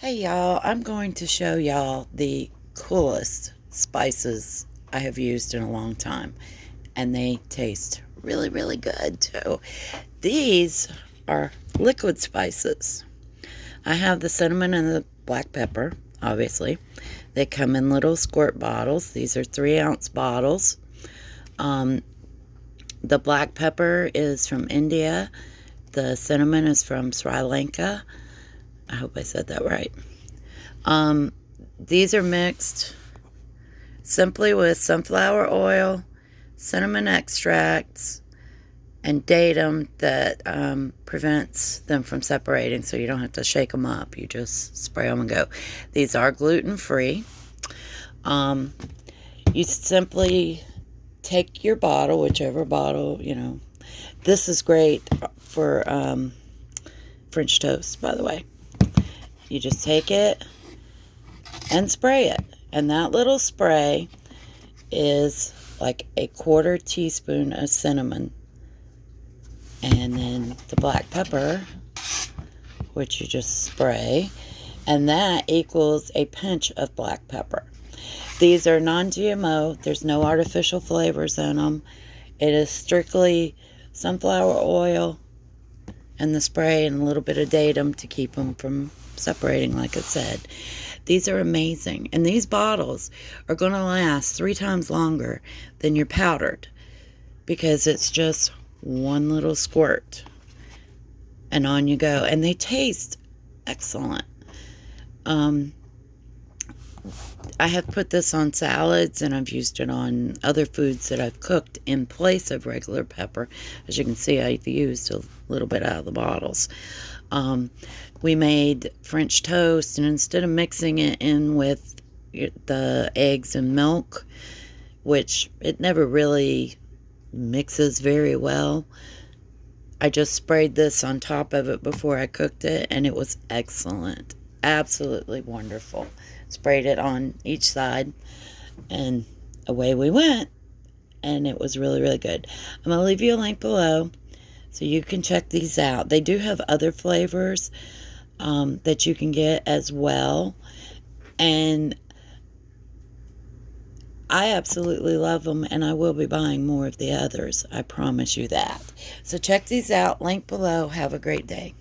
Hey y'all, I'm going to show y'all the coolest spices I have used in a long time, and they taste really, really good too. These are liquid spices. I have the cinnamon and the black pepper, obviously. They come in little squirt bottles. These are 3-ounce bottles. Um, the black pepper is from India. The cinnamon is from Sri Lanka. I hope I said that right. Um, these are mixed simply with sunflower oil, cinnamon extracts, and datum that prevents them from separating, so you don't have to shake them up. You just spray them and go. These are gluten-free. Um, you simply take your bottle, whichever bottle. This is great for French toast, by the way. You just take it and spray it. And that little spray is like a 1/4 teaspoon of cinnamon. And then the black pepper, which you just spray. And that equals a pinch of black pepper. These are non-GMO. There's no artificial flavors in them. It is strictly sunflower oil and the spray and a little bit of datum to keep them from separating, like I said. These are amazing. And these bottles are going to last 3 times longer than your powdered, because it's just one little squirt and on you go. And they taste excellent. I have put this on salads, and I've used it on other foods that I've cooked in place of regular pepper. As you can see, I've used a little bit out of the bottles. We made French toast, and instead of mixing it in with the eggs and milk, which it never really mixes very well, I just sprayed this on top of it before I cooked it, and it was excellent. Absolutely wonderful. Sprayed it on each side, and away we went. And it was really, really good. I'm going to leave you a link below so you can check these out. They do have other flavors that you can get as well. And I absolutely love them, and I will be buying more of the others. I promise you that. So check these out. Link below. Have a great day.